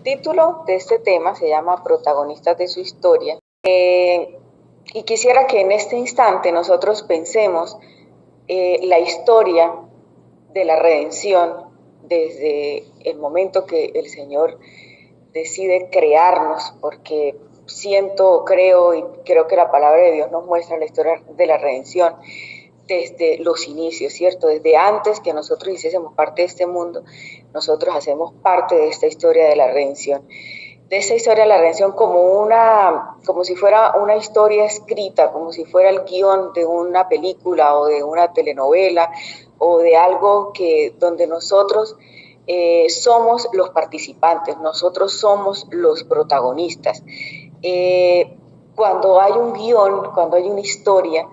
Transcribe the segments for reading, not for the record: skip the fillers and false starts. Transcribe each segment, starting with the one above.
título de este tema se llama Protagonistas de su historia. Y quisiera que en este instante nosotros pensemos la historia de la redención desde el momento que el Señor decide crearnos, porque siento, creo y creo que la palabra de Dios nos muestra la historia de la redención desde los inicios, ¿cierto? Desde antes que nosotros hiciésemos parte de este mundo, nosotros hacemos parte de esta historia de la redención. De esta historia de la redención como si fuera una historia escrita, como si fuera el guión de una película o de una telenovela o de algo donde nosotros somos los participantes, nosotros somos los protagonistas. Cuando hay un guión, cuando hay una historia,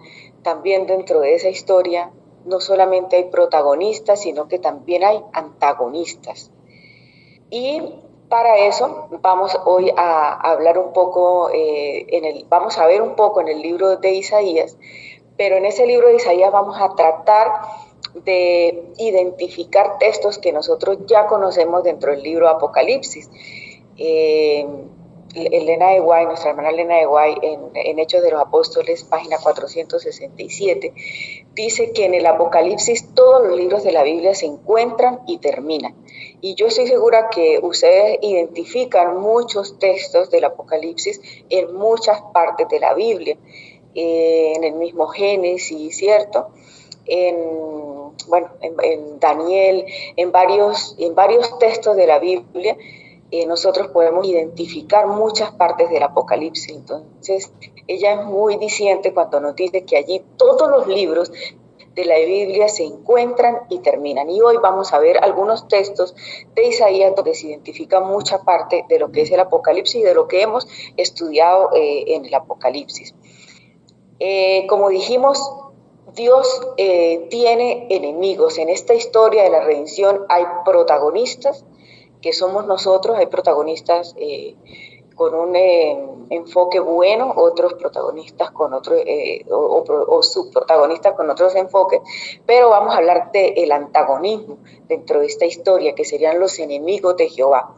también dentro de esa historia no solamente hay protagonistas, sino que también hay antagonistas. Y para eso vamos hoy a hablar un poco, vamos a ver un poco en el libro de Isaías, pero en ese libro de Isaías vamos a tratar de identificar textos que nosotros ya conocemos dentro del libro Apocalipsis. Elena de White, nuestra hermana Elena de White, en Hechos de los Apóstoles, página 467, dice que en el Apocalipsis todos los libros de la Biblia se encuentran y terminan. Y yo estoy segura que ustedes identifican muchos textos del Apocalipsis en muchas partes de la Biblia, en el mismo Génesis, ¿cierto? En Daniel, en varios textos de la Biblia, nosotros podemos identificar muchas partes del Apocalipsis. Entonces, ella es muy diciente cuando nos dice que allí todos los libros de la Biblia se encuentran y terminan. Y hoy vamos a ver algunos textos de Isaías donde se identifica mucha parte de lo que es el Apocalipsis y de lo que hemos estudiado en el Apocalipsis. Como dijimos, Dios tiene enemigos. En esta historia de la redención hay protagonistas, que somos nosotros, hay protagonistas con un enfoque bueno, otros protagonistas con otro, o subprotagonistas con otros enfoques, pero vamos a hablar del antagonismo dentro de esta historia, que serían los enemigos de Jehová.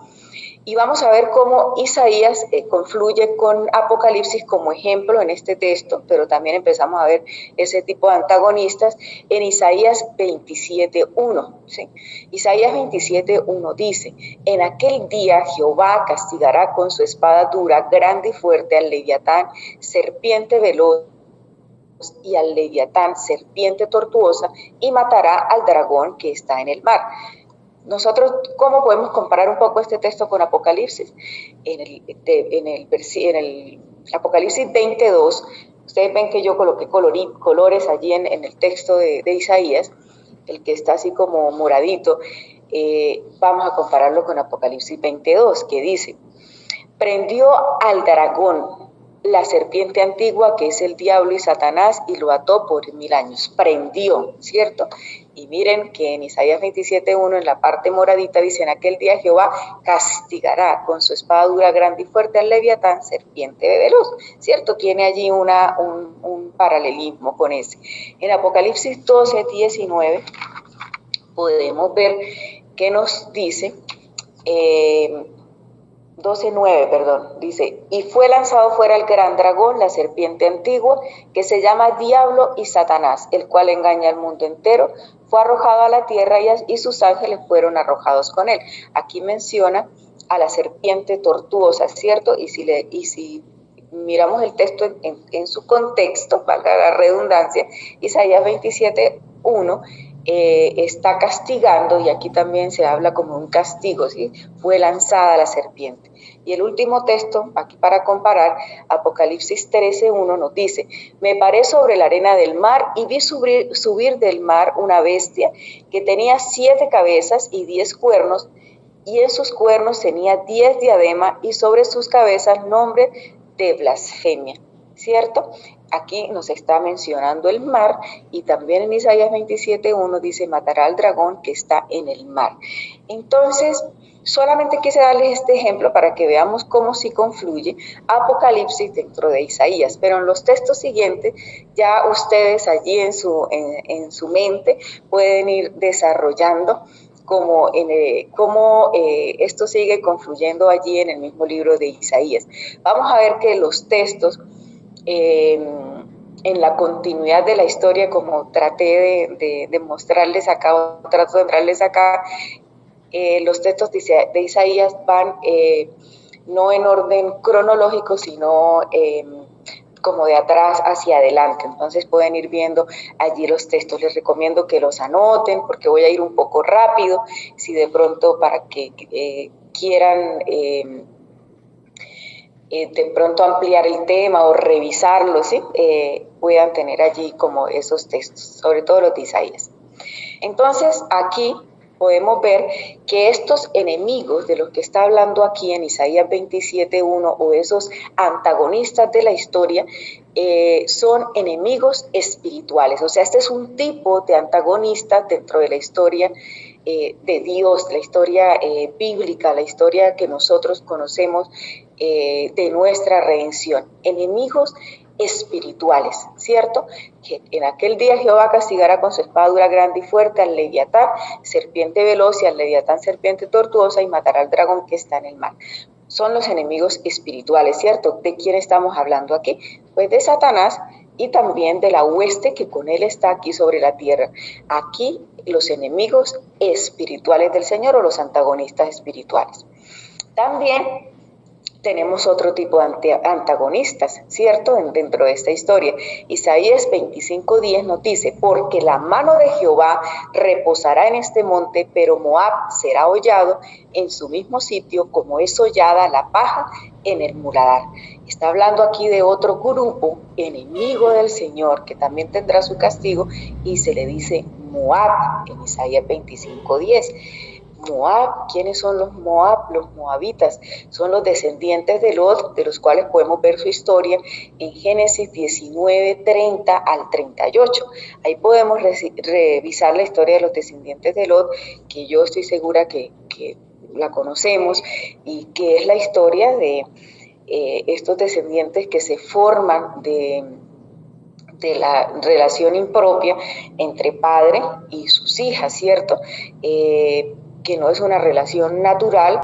Y vamos a ver cómo Isaías confluye con Apocalipsis como ejemplo en este texto, pero también empezamos a ver ese tipo de antagonistas en Isaías 27.1. ¿Sí? Isaías 27.1 dice: en aquel día Jehová castigará con su espada dura, grande y fuerte, al Leviatán, serpiente veloz, y al Leviatán, serpiente tortuosa, y matará al dragón que está en el mar. Nosotros, ¿cómo podemos comparar un poco este texto con Apocalipsis? En el Apocalipsis 22, ustedes ven que yo coloqué colores allí en el texto de Isaías, el que está así como moradito. Vamos a compararlo con Apocalipsis 22, que dice: prendió al dragón, la serpiente antigua, que es el diablo y Satanás, y lo ató por 1000 años. Prendió, ¿cierto? Y miren que en Isaías 27.1, en la parte moradita, dice: en aquel día Jehová castigará con su espada dura, grande y fuerte, al Leviatán, serpiente veloz, ¿cierto? Tiene allí un paralelismo con ese. En Apocalipsis 12.19 podemos ver que nos dice... 12.9, dice: y fue lanzado fuera el gran dragón, la serpiente antigua, que se llama Diablo y Satanás, el cual engaña al mundo entero, fue arrojado a la tierra y sus ángeles fueron arrojados con él. Aquí menciona a la serpiente tortuosa, ¿cierto? Y si miramos el texto en su contexto, valga la redundancia, Isaías 27.1, está castigando, y aquí también se habla como un castigo, ¿sí? Fue lanzada la serpiente. Y el último texto, aquí para comparar, Apocalipsis 13.1 nos dice: me paré sobre la arena del mar y vi subir del mar una bestia que tenía 7 cabezas y 10 cuernos, y en sus cuernos tenía 10 diademas, y sobre sus cabezas nombre de blasfemia, ¿cierto? Aquí nos está mencionando el mar, y también en Isaías 27.1 dice: matará al dragón que está en el mar. Entonces, solamente quise darles este ejemplo para que veamos cómo sí confluye Apocalipsis dentro de Isaías, pero en los textos siguientes ya ustedes allí en su mente pueden ir desarrollando cómo esto sigue confluyendo allí en el mismo libro de Isaías. Vamos a ver que los textos, en la continuidad de la historia, como traté de mostrarles acá, o trato de mostrarles acá, los textos de Isaías van no en orden cronológico, sino como de atrás hacia adelante. Entonces pueden ir viendo allí los textos. Les recomiendo que los anoten porque voy a ir un poco rápido, si de pronto para que quieran de pronto ampliar el tema o revisarlo, ¿sí? Puedan tener allí como esos textos, sobre todo los de Isaías. Entonces aquí podemos ver que estos enemigos de los que está hablando aquí en Isaías 27:1, o esos antagonistas de la historia, son enemigos espirituales. O sea, este es un tipo de antagonista dentro de la historia de Dios, la historia bíblica, la historia que nosotros conocemos de nuestra redención. Enemigos espirituales, ¿cierto? Que en aquel día Jehová castigará con su espada grande y fuerte al leviatán, serpiente veloz, y al leviatán, serpiente tortuosa, y matará al dragón que está en el mar. Son los enemigos espirituales, ¿cierto? ¿De quién estamos hablando aquí? Pues de Satanás y también de la hueste que con él está aquí sobre la tierra. Aquí los enemigos espirituales del Señor, o los antagonistas espirituales. También tenemos otro tipo de antagonistas, ¿cierto? Dentro de esta historia. Isaías 25:10 nos dice: porque la mano de Jehová reposará en este monte, pero Moab será hollado en su mismo sitio, como es hollada la paja en el muladar. Está hablando aquí de otro grupo enemigo del Señor, que también tendrá su castigo, y se le dice Moab en Isaías 25:10. Moab, ¿quiénes son los Moab? Los moabitas son los descendientes de Lot, de los cuales podemos ver su historia en Génesis 19:30 al 38. Ahí podemos revisar la historia de los descendientes de Lot, que yo estoy segura que la conocemos, y que es la historia de estos descendientes que se forman de la relación impropia entre padre y sus hijas, ¿cierto? Que no es una relación natural,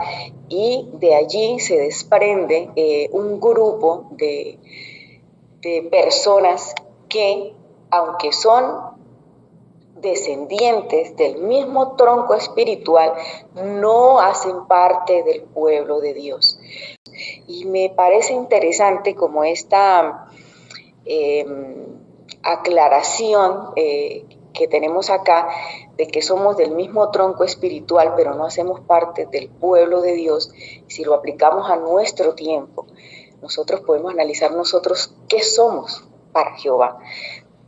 y de allí se desprende un grupo de personas que, aunque son descendientes del mismo tronco espiritual, no hacen parte del pueblo de Dios. Y me parece interesante como esta aclaración que tenemos acá, de que somos del mismo tronco espiritual, pero no hacemos parte del pueblo de Dios. Si lo aplicamos a nuestro tiempo, nosotros podemos analizar nosotros qué somos para Jehová.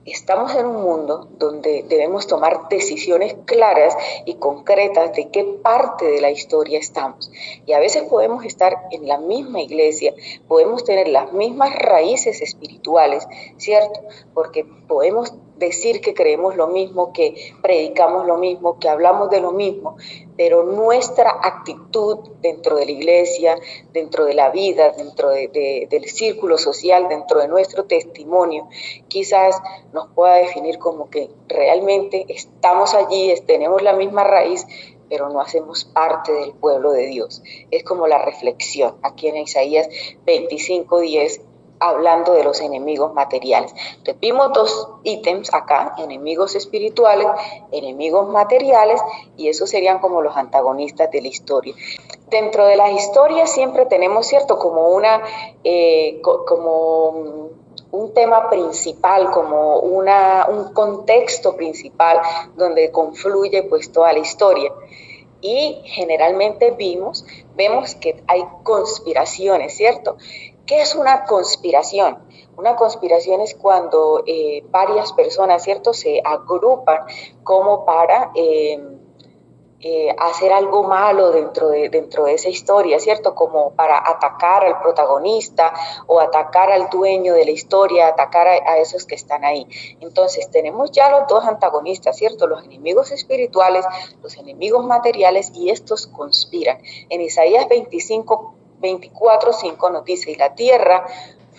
Estamos en un mundo donde debemos tomar decisiones claras y concretas de qué parte de la historia estamos. Y a veces podemos estar en la misma iglesia, podemos tener las mismas raíces espirituales, ¿cierto? Porque podemos decir que creemos lo mismo, que predicamos lo mismo, que hablamos de lo mismo, pero nuestra actitud dentro de la iglesia, dentro de la vida, dentro del círculo social, dentro de nuestro testimonio, quizás nos pueda definir como que realmente estamos allí, tenemos la misma raíz, pero no hacemos parte del pueblo de Dios. Es como la reflexión aquí en Isaías 25:10, hablando de los enemigos materiales. Entonces vimos dos ítems acá: enemigos espirituales, enemigos materiales, y esos serían como los antagonistas de la historia. Dentro de las historias siempre tenemos, ¿cierto?, como un tema principal, como un contexto principal donde confluye pues toda la historia. Y generalmente vemos que hay conspiraciones, ¿cierto? ¿Qué es una conspiración? Una conspiración es cuando varias personas, ¿cierto?, se agrupan como para hacer algo malo dentro de esa historia, ¿cierto? Como para atacar al protagonista o atacar al dueño de la historia, atacar a esos que están ahí. Entonces tenemos ya los dos antagonistas, ¿cierto? Los enemigos espirituales, los enemigos materiales, y estos conspiran. En Isaías 24:5 nos dice: y la tierra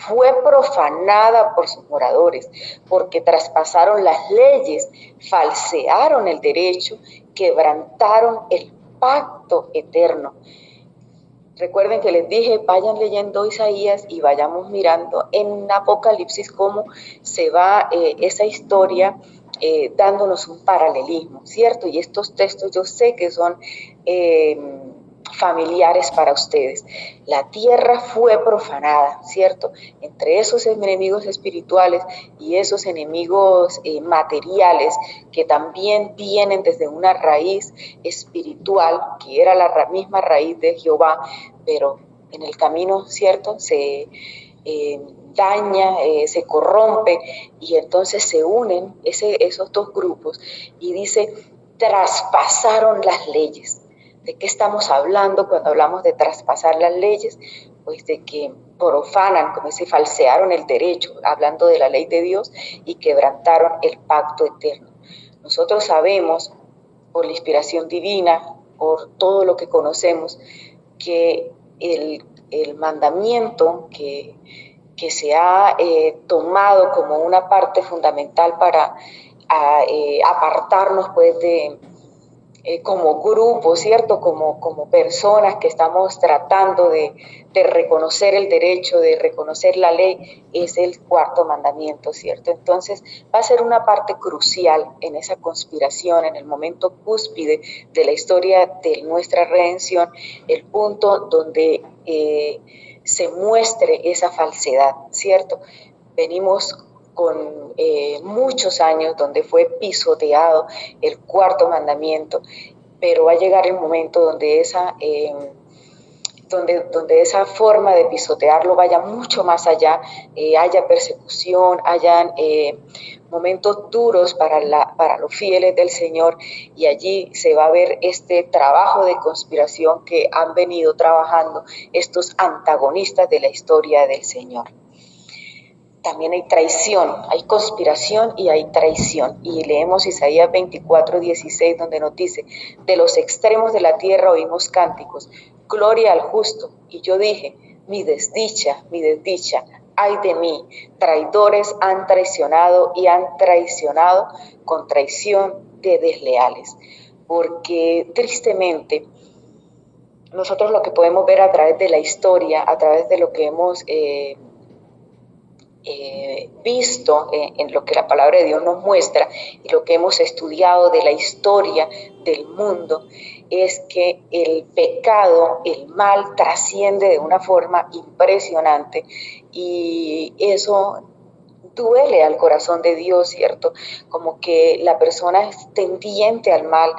fue profanada por sus moradores, porque traspasaron las leyes, falsearon el derecho, quebrantaron el pacto eterno. Recuerden que les dije, vayan leyendo Isaías y vayamos mirando en Apocalipsis cómo se va esa historia dándonos un paralelismo, ¿cierto? Y estos textos yo sé que son familiares para ustedes. La tierra fue profanada, ¿cierto? Entre esos enemigos espirituales y esos enemigos materiales que también vienen desde una raíz espiritual, que era la misma raíz de Jehová, pero en el camino, ¿cierto? Se daña, se corrompe, y entonces se unen esos dos grupos y dice, traspasaron las leyes. ¿De qué estamos hablando cuando hablamos de traspasar las leyes? Pues de que profanan, como dice, falsearon el derecho, hablando de la ley de Dios, y quebrantaron el pacto eterno. Nosotros sabemos, por la inspiración divina, por todo lo que conocemos, que el mandamiento que se ha tomado como una parte fundamental para apartarnos pues de como grupo, ¿cierto? Como personas que estamos tratando de reconocer el derecho, de reconocer la ley, es el cuarto mandamiento, ¿cierto? Entonces va a ser una parte crucial en esa conspiración, en el momento cúspide de la historia de nuestra redención, el punto donde se muestre esa falsedad, ¿cierto? Venimos con muchos años donde fue pisoteado el cuarto mandamiento, pero va a llegar el momento donde esa forma de pisotearlo vaya mucho más allá, haya persecución, hayan momentos duros para los fieles del Señor, y allí se va a ver este trabajo de conspiración que han venido trabajando estos antagonistas de la historia del Señor. También hay traición, hay conspiración y hay traición. Y leemos Isaías 24:16, donde nos dice, de los extremos de la tierra oímos cánticos, gloria al justo. Y yo dije, mi desdicha, ay de mí, traidores han traicionado y han traicionado con traición de desleales. Porque tristemente, nosotros lo que podemos ver a través de la historia, a través de lo que hemos visto en lo que la palabra de Dios nos muestra y lo que hemos estudiado de la historia del mundo, es que el pecado, el mal, trasciende de una forma impresionante, y eso duele al corazón de Dios, ¿cierto? Como que la persona es tendiente al mal,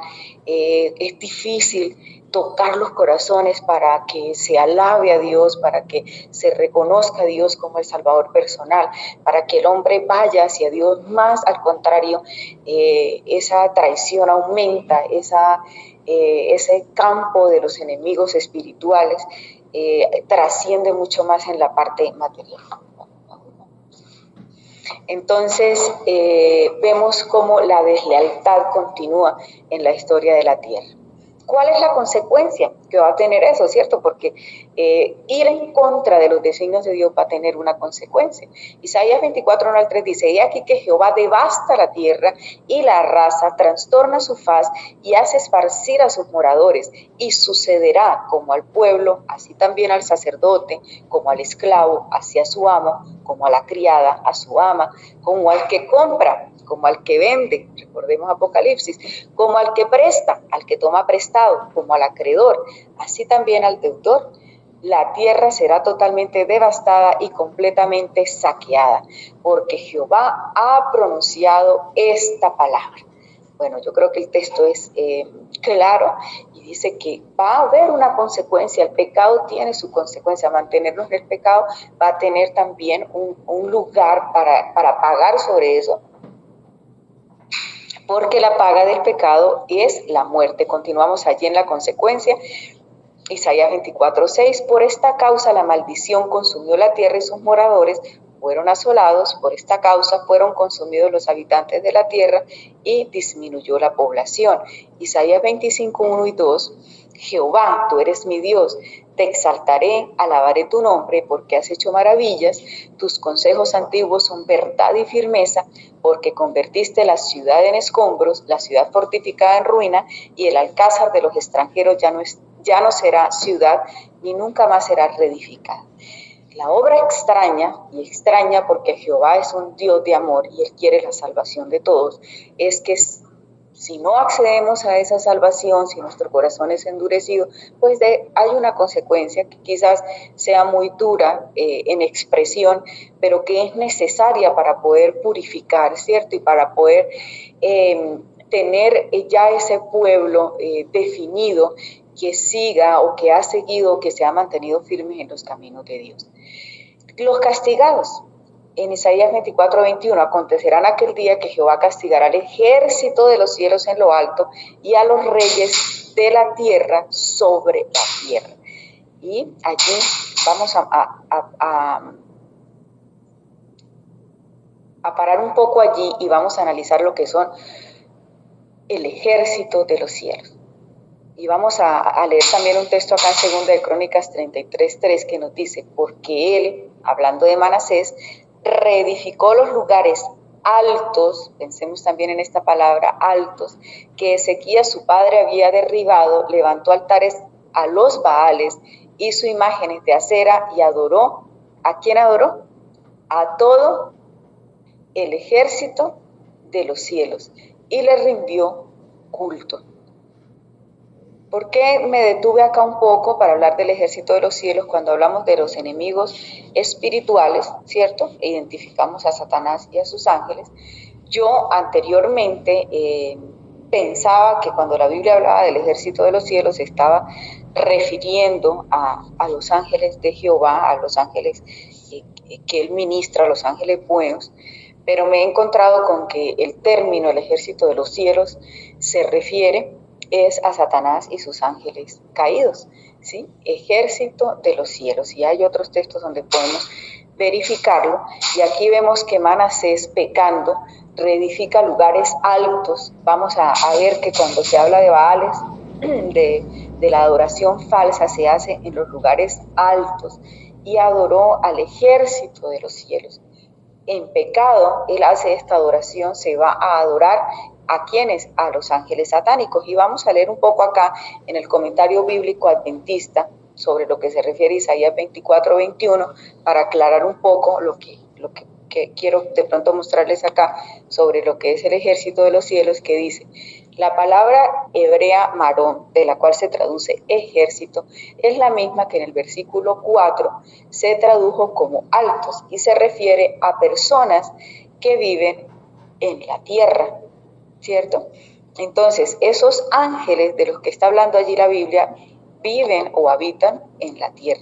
es difícil tocar los corazones para que se alabe a Dios, para que se reconozca a Dios como el Salvador personal, para que el hombre vaya hacia Dios. Más al contrario, esa traición aumenta, ese campo de los enemigos espirituales trasciende mucho más en la parte material. Entonces vemos cómo la deslealtad continúa en la historia de la tierra. ¿Cuál es la consecuencia que va a tener eso, cierto? Porque ir en contra de los designios de Dios va a tener una consecuencia. Isaías 24:1-3 dice, he aquí que Jehová devasta la tierra y la arrasa, trastorna su faz y hace esparcir a sus moradores, y sucederá como al pueblo, así también al sacerdote, como al esclavo, así a su amo, como a la criada, a su ama, como al que compra, como al que vende, recordemos Apocalipsis, como al que presta, al que toma prestado, como al acreedor, así también al deudor. La tierra será totalmente devastada y completamente saqueada, porque Jehová ha pronunciado esta palabra. Bueno, yo creo que el texto es claro, y dice que va a haber una consecuencia. El pecado tiene su consecuencia. Mantenernos en el pecado va a tener también un lugar para pagar sobre eso, porque la paga del pecado es la muerte. Continuamos allí en la consecuencia. Isaías 24:6, por esta causa la maldición consumió la tierra y sus moradores fueron asolados, por esta causa fueron consumidos los habitantes de la tierra y disminuyó la población. Isaías 25:1 y 2, Jehová, tú eres mi Dios, te exaltaré, alabaré tu nombre, porque has hecho maravillas, tus consejos antiguos son verdad y firmeza, porque convertiste la ciudad en escombros, la ciudad fortificada en ruina, y el alcázar de los extranjeros ya no será ciudad, ni nunca más será reedificada. La obra extraña porque Jehová es un Dios de amor y Él quiere la salvación de todos, es que si no accedemos a esa salvación, si nuestro corazón es endurecido, pues hay una consecuencia que quizás sea muy dura en expresión, pero que es necesaria para poder purificar, ¿cierto? Y para poder tener ya ese pueblo definido que siga o que ha seguido o que se ha mantenido firme en los caminos de Dios. Los castigados. En Isaías 24:21, acontecerán aquel día que Jehová castigará al ejército de los cielos en lo alto y a los reyes de la tierra sobre la tierra. Y allí vamos a parar un poco allí y vamos a analizar lo que son el ejército de los cielos. Y vamos a leer también un texto acá en 2 de Crónicas 33:3 que nos dice, porque él, hablando de Manasés, reedificó los lugares altos, pensemos también en esta palabra, altos, que Ezequías su padre había derribado, levantó altares a los Baales, hizo imágenes de acera y adoró. ¿A quién adoró? A todo el ejército de los cielos y le rindió culto. ¿Por qué me detuve acá un poco para hablar del ejército de los cielos cuando hablamos de los enemigos espirituales, ¿cierto? E identificamos a Satanás y a sus ángeles. Yo anteriormente pensaba que cuando la Biblia hablaba del ejército de los cielos se estaba refiriendo a los ángeles de Jehová, a los ángeles que él ministra, a los ángeles buenos, pero me he encontrado con que el término el ejército de los cielos se refiere es a Satanás y sus ángeles caídos, ¿sí? Ejército de los cielos. Y hay otros textos donde podemos verificarlo. Y aquí vemos que Manasés, pecando, reedifica lugares altos. Vamos a ver que cuando se habla de Baales, de la adoración falsa, se hace en los lugares altos. Y adoró al ejército de los cielos. En pecado, él hace esta adoración, se va a adorar ¿a quiénes? A los ángeles satánicos. Y vamos a leer un poco acá en el comentario bíblico adventista sobre lo que se refiere a Isaías 24:21 para aclarar un poco lo que quiero de pronto mostrarles acá sobre lo que es el ejército de los cielos, que dice: la palabra hebrea marón, de la cual se traduce ejército, es la misma que en el versículo 4 se tradujo como altos y se refiere a personas que viven en la tierra, ¿cierto? Entonces, esos ángeles de los que está hablando allí la Biblia viven o habitan en la tierra.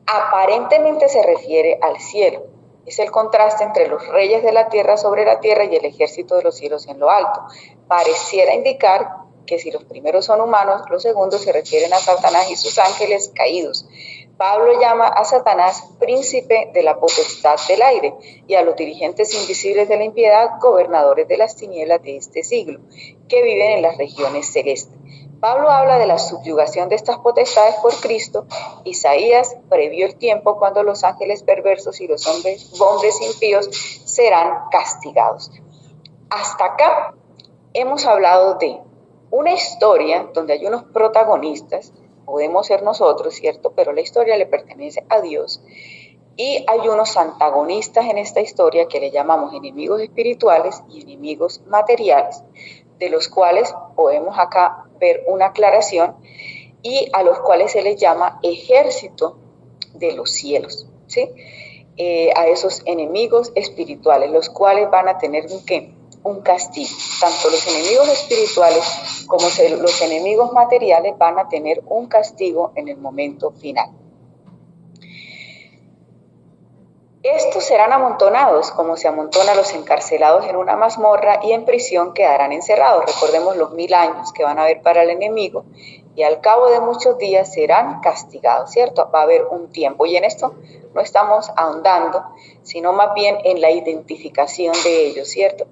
Aparentemente se refiere al cielo. Es el contraste entre los reyes de la tierra sobre la tierra y el ejército de los cielos en lo alto. Pareciera indicar que si los primeros son humanos, los segundos se refieren a Satanás y sus ángeles caídos. Pablo llama a Satanás príncipe de la potestad del aire y a los dirigentes invisibles de la impiedad gobernadores de las tinieblas de este siglo, que viven en las regiones celestes. Pablo habla de la subyugación de estas potestades por Cristo. Isaías previó el tiempo cuando los ángeles perversos y los hombres impíos serán castigados. Hasta acá hemos hablado de una historia donde hay unos protagonistas, podemos ser nosotros, ¿cierto? Pero la historia le pertenece a Dios. Y hay unos antagonistas en esta historia que le llamamos enemigos espirituales y enemigos materiales, de los cuales podemos acá ver una aclaración, y a los cuales se les llama ejército de los cielos, ¿sí? A esos enemigos espirituales, los cuales van a tener un castigo. Tanto los enemigos espirituales como los enemigos materiales van a tener un castigo en el momento final. Estos serán amontonados, como se amontonan los encarcelados en una mazmorra, y en prisión quedarán encerrados. Recordemos los 1000 años que van a haber para el enemigo, y al cabo de muchos días serán castigados, ¿cierto? Va a haber un tiempo, y en esto no estamos ahondando, sino más bien en la identificación de ellos, ¿cierto?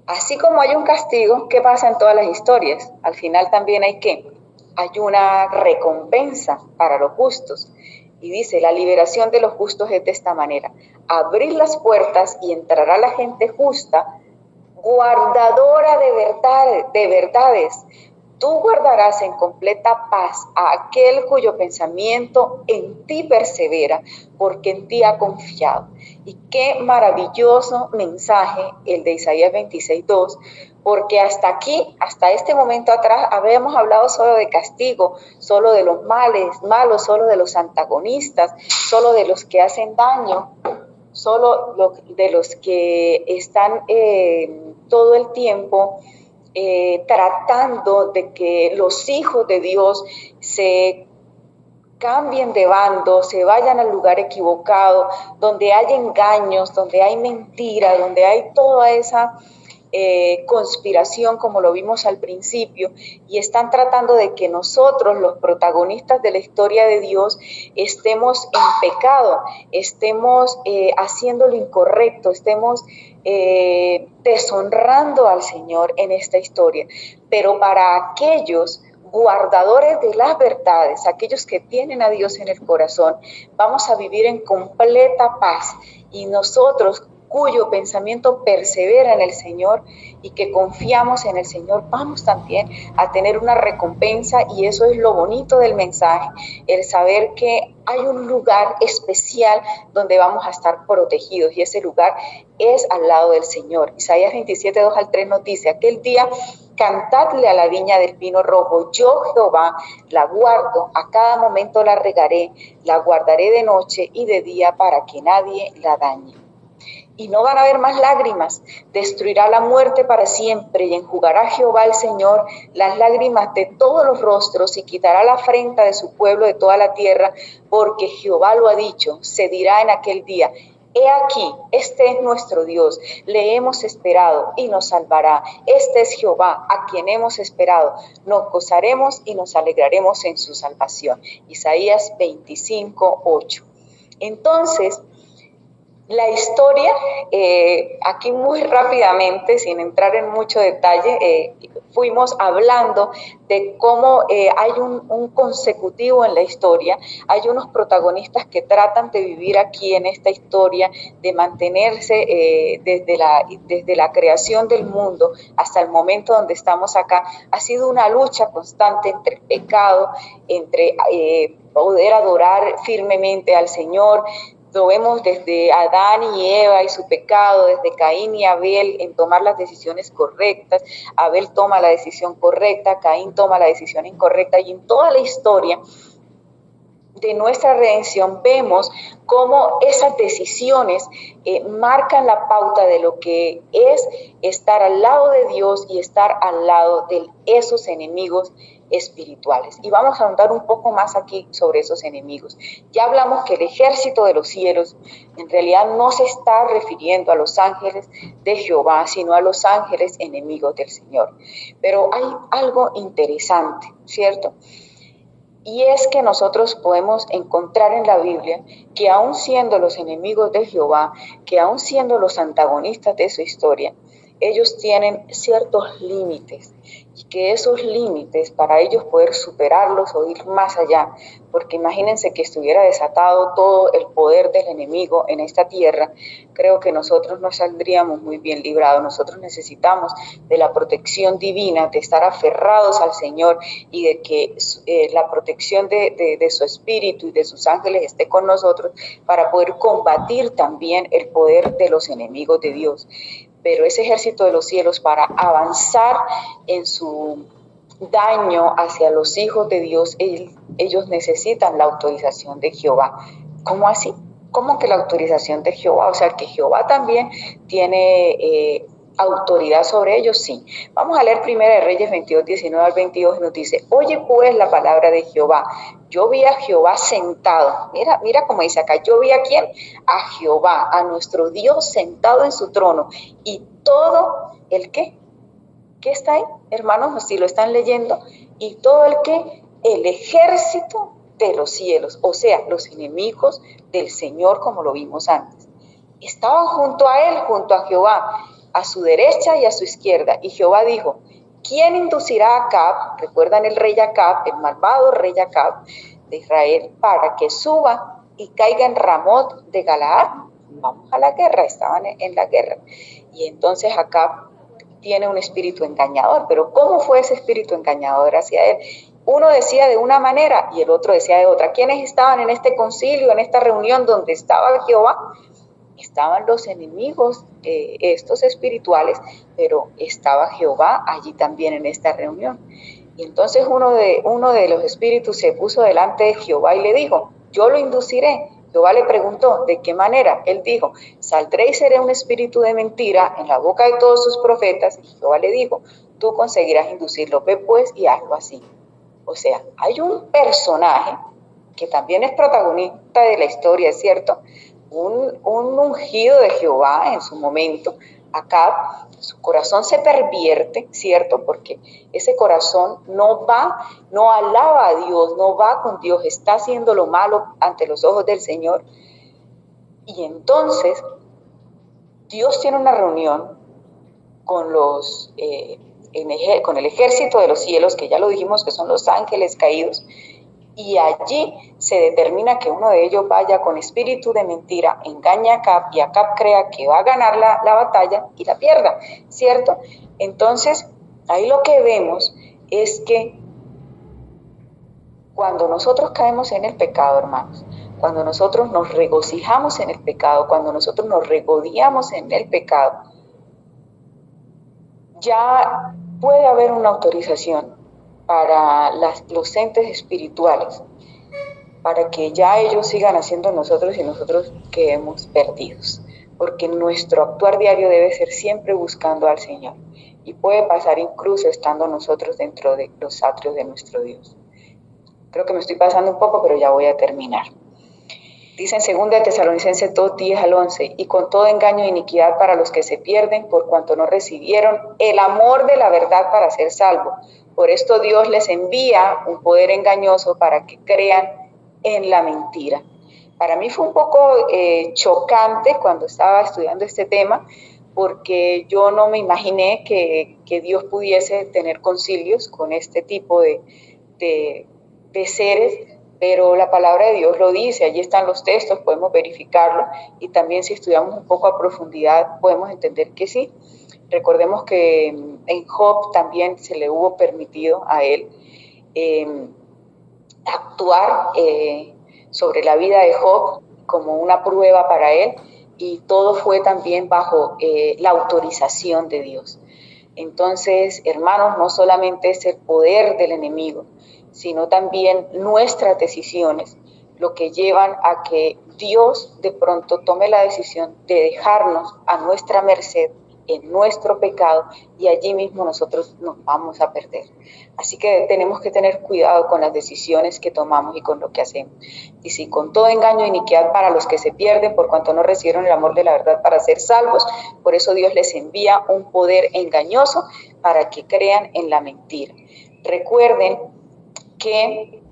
Así como hay un castigo, ¿qué pasa en todas las historias? Al final también hay ¿qué? hay una recompensa para los justos. Y dice, la liberación de los justos es de esta manera: abrir las puertas y entrará la gente justa, guardadora de verdades. Tú guardarás en completa paz a aquel cuyo pensamiento en ti persevera, porque en ti ha confiado. Y qué maravilloso mensaje el de Isaías 26:2, porque hasta aquí, hasta este momento atrás, habíamos hablado solo de castigo, solo de los malos, solo de los antagonistas, solo de los que hacen daño, solo de los que están todo el tiempo tratando de que los hijos de Dios se cambien de bando, se vayan al lugar equivocado, donde hay engaños, donde hay mentira, donde hay toda esa conspiración, como lo vimos al principio, y están tratando de que nosotros, los protagonistas de la historia de Dios, estemos en pecado, estemos haciendo lo incorrecto, estemos deshonrando al Señor en esta historia. Pero para aquellos guardadores de las verdades, aquellos que tienen a Dios en el corazón, vamos a vivir en completa paz, y nosotros, cuyo pensamiento persevera en el Señor y que confiamos en el Señor, vamos también a tener una recompensa. Y eso es lo bonito del mensaje, el saber que hay un lugar especial donde vamos a estar protegidos, y ese lugar es al lado del Señor. Isaías 27:2-3 nos dice: aquel día cantadle a la viña del pino rojo, yo Jehová la guardo, a cada momento la regaré, la guardaré de noche y de día para que nadie la dañe. Y no van a haber más lágrimas, destruirá la muerte para siempre, y enjugará Jehová el Señor las lágrimas de todos los rostros, y quitará la afrenta de su pueblo de toda la tierra, porque Jehová lo ha dicho. Se dirá en aquel día: he aquí, este es nuestro Dios, le hemos esperado y nos salvará. Este es Jehová, a quien hemos esperado, nos gozaremos y nos alegraremos en su salvación. Isaías 25:8. Entonces, la historia, aquí muy rápidamente, sin entrar en mucho detalle, fuimos hablando de cómo hay un consecutivo en la historia, hay unos protagonistas que tratan de vivir aquí en esta historia, de mantenerse desde la creación del mundo hasta el momento donde estamos acá. Ha sido una lucha constante entre el pecado, entre poder adorar firmemente al Señor. Lo vemos desde Adán y Eva y su pecado, desde Caín y Abel en tomar las decisiones correctas. Abel toma la decisión correcta, Caín toma la decisión incorrecta, y en toda la historia de nuestra redención vemos cómo esas decisiones marcan la pauta de lo que es estar al lado de Dios y estar al lado de esos enemigos espirituales. Y vamos a ahondar un poco más aquí sobre esos enemigos. Ya hablamos que el ejército de los cielos en realidad no se está refiriendo a los ángeles de Jehová, sino a los ángeles enemigos del Señor. Pero hay algo interesante, ¿cierto? Y es que nosotros podemos encontrar en la Biblia que aun siendo los enemigos de Jehová, que aun siendo los antagonistas de su historia, ellos tienen ciertos límites, y que esos límites, para ellos poder superarlos o ir más allá, porque imagínense que estuviera desatado todo el poder del enemigo en esta tierra, creo que nosotros no saldríamos muy bien librados. Nosotros necesitamos de la protección divina, de estar aferrados al Señor, y de que la protección de su espíritu y de sus ángeles esté con nosotros para poder combatir también el poder de los enemigos de Dios. Pero ese ejército de los cielos, para avanzar en su daño hacia los hijos de Dios, ellos necesitan la autorización de Jehová. ¿Cómo así? ¿Cómo que la autorización de Jehová? O sea, que Jehová también tiene autoridad sobre ellos. Sí. Vamos a leer 1 Reyes 22:19-22, y nos dice: oye pues la palabra de Jehová. Yo vi a Jehová sentado. Mira cómo dice acá: yo vi a ¿quién? A Jehová, a nuestro Dios, sentado en su trono, y todo el ¿qué? ¿Qué está ahí, hermanos? Si lo están leyendo, y todo el ¿qué? El ejército de los cielos, o sea, los enemigos del Señor, como lo vimos antes, estaban junto a él, junto a Jehová, a su derecha y a su izquierda. Y Jehová dijo: ¿quién inducirá a Acab? Recuerdan el rey Acab, el malvado rey Acab de Israel, para que suba y caiga en Ramot de Galaad. Vamos a la guerra, estaban en la guerra. Y entonces Acab tiene un espíritu engañador, pero ¿cómo fue ese espíritu engañador hacia él? Uno decía de una manera y el otro decía de otra. ¿Quiénes estaban en este concilio, en esta reunión donde estaba Jehová? Estaban los enemigos, estos espirituales, pero estaba Jehová allí también en esta reunión. Y entonces uno de los espíritus se puso delante de Jehová y le dijo, yo lo induciré. Jehová le preguntó, ¿de qué manera? Él dijo, saldré y seré un espíritu de mentira en la boca de todos sus profetas. Y Jehová le dijo, tú conseguirás inducirlo, ve pues y hazlo así. O sea, hay un personaje que también es protagonista de la historia, es cierto, un ungido de Jehová en su momento. Acab, su corazón se pervierte, ¿cierto? Porque ese corazón no alaba a Dios, no va con Dios, está haciendo lo malo ante los ojos del Señor. Y entonces Dios tiene una reunión con con el ejército de los cielos, que ya lo dijimos que son los ángeles caídos, y allí se determina que uno de ellos vaya con espíritu de mentira, engaña a Acab y Acab crea que va a ganar la batalla y la pierda, ¿cierto? Entonces, ahí lo que vemos es que cuando nosotros caemos en el pecado, hermanos, cuando nosotros nos regocijamos en el pecado, cuando nosotros nos regodeamos en el pecado, ya puede haber una autorización para los entes espirituales, para que ya ellos sigan haciendo nosotros y nosotros quedemos perdidos. Porque nuestro actuar diario debe ser siempre buscando al Señor. Y puede pasar incluso estando nosotros dentro de los atrios de nuestro Dios. Creo que me estoy pasando un poco, pero ya voy a terminar. Dice en 2 Tesalonicenses 2:10-11, y con todo engaño e iniquidad para los que se pierden, por cuanto no recibieron el amor de la verdad para ser salvos. Por esto Dios les envía un poder engañoso para que crean en la mentira. Para mí fue un poco chocante cuando estaba estudiando este tema, porque yo no me imaginé que Dios pudiese tener concilios con este tipo de seres, pero la palabra de Dios lo dice, allí están los textos, podemos verificarlo, y también si estudiamos un poco a profundidad podemos entender que sí. Recordemos que en Job también se le hubo permitido a él actuar sobre la vida de Job como una prueba para él, y todo fue también bajo la autorización de Dios. Entonces, hermanos, no solamente es el poder del enemigo, sino también nuestras decisiones, lo que llevan a que Dios de pronto tome la decisión de dejarnos a nuestra merced en nuestro pecado, y allí mismo nosotros nos vamos a perder. Así que tenemos que tener cuidado con las decisiones que tomamos y con lo que hacemos. Y si con todo engaño e iniquidad para los que se pierden, por cuanto no recibieron el amor de la verdad para ser salvos, por eso Dios les envía un poder engañoso para que crean en la mentira. Recuerden que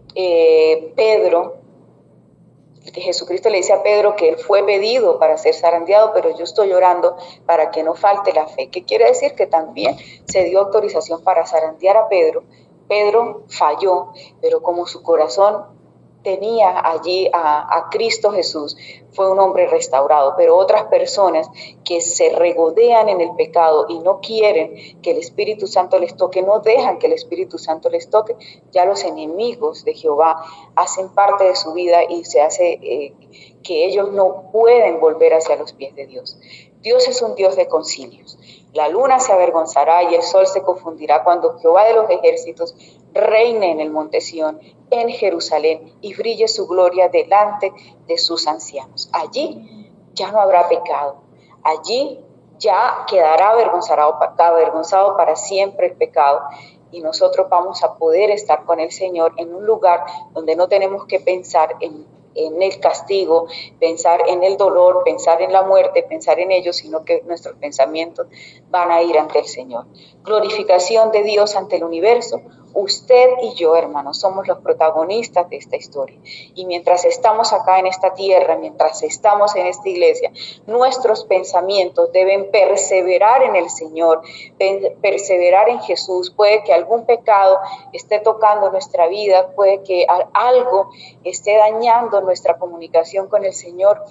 Jesucristo le dice a Pedro que él fue pedido para ser zarandeado, pero yo estoy orando para que no falte la fe. ¿Qué quiere decir? Que también se dio autorización para zarandear a Pedro. Pedro falló, pero como su corazón tenía allí a Cristo Jesús, fue un hombre restaurado. Pero otras personas que se regodean en el pecado y no quieren que el Espíritu Santo les toque, no dejan que el Espíritu Santo les toque, ya los enemigos de Jehová hacen parte de su vida y se hace que ellos no pueden volver hacia los pies de Dios. Dios es un Dios de concilios. La luna se avergonzará y el sol se confundirá cuando Jehová de los ejércitos reine en el monte Sión, en Jerusalén, y brille su gloria delante de sus ancianos. Allí ya no habrá pecado. Allí ya quedará avergonzado para siempre el pecado. Y nosotros vamos a poder estar con el Señor en un lugar donde no tenemos que pensar en el castigo, pensar en el dolor, pensar en la muerte, pensar en ello, sino que nuestros pensamientos van a ir ante el Señor. Glorificación de Dios ante el universo, Usted y yo, hermanos, somos los protagonistas de esta historia. Y mientras estamos acá en esta tierra, mientras estamos en esta iglesia, nuestros pensamientos deben perseverar en el Señor, perseverar en Jesús. Puede que algún pecado esté tocando nuestra vida, puede que algo esté dañando nuestra comunicación con el Señor,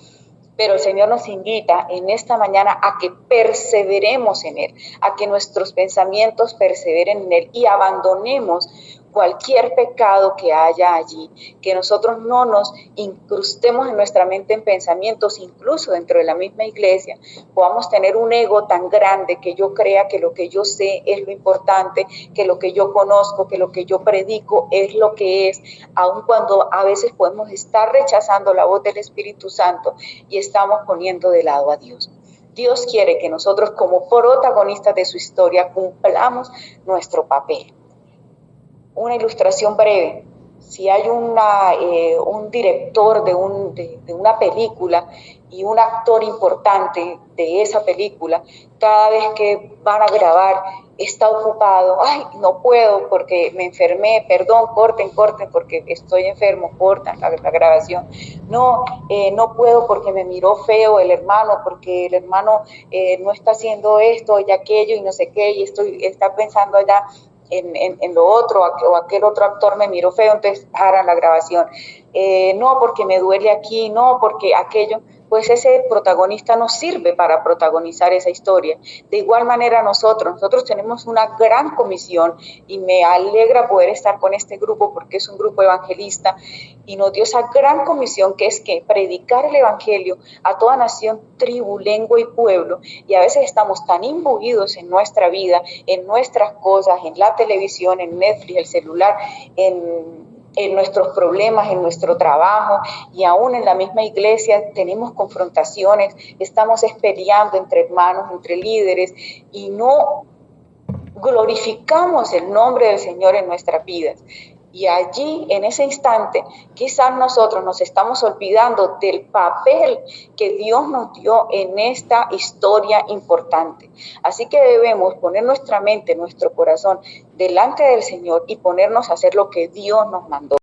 pero el Señor nos invita en esta mañana a que perseveremos en Él, a que nuestros pensamientos perseveren en Él y abandonemos cualquier pecado que haya allí, que nosotros no nos incrustemos en nuestra mente en pensamientos, incluso dentro de la misma iglesia, podamos tener un ego tan grande que yo crea que lo que yo sé es lo importante, que lo que yo conozco, que lo que yo predico es lo que es, aun cuando a veces podemos estar rechazando la voz del Espíritu Santo y estamos poniendo de lado a Dios. Dios quiere que nosotros como protagonistas de su historia cumplamos nuestro papel. Una ilustración breve. Si hay un director de una película y un actor importante de esa película, cada vez que van a grabar está ocupado, ay, no puedo porque me enfermé, perdón, corten porque estoy enfermo, cortan la grabación, no puedo porque me miró feo el hermano, porque el hermano no está haciendo esto y aquello y no sé qué, y está pensando allá en lo otro, o aquel otro actor me miró feo, entonces paran la grabación. No porque me duele aquí, no porque aquello, pues ese protagonista no sirve para protagonizar esa historia. De igual manera nosotros tenemos una gran comisión y me alegra poder estar con este grupo porque es un grupo evangelista y nos dio esa gran comisión que es que predicar el evangelio a toda nación, tribu, lengua y pueblo, y a veces estamos tan imbuidos en nuestra vida, en nuestras cosas, en la televisión, en Netflix, el celular, en nuestros problemas, en nuestro trabajo y aún en la misma iglesia tenemos confrontaciones, estamos peleando entre hermanos, entre líderes y no glorificamos el nombre del Señor en nuestras vidas. Y allí, en ese instante, quizás nosotros nos estamos olvidando del papel que Dios nos dio en esta historia importante. Así que debemos poner nuestra mente, nuestro corazón delante del Señor y ponernos a hacer lo que Dios nos mandó.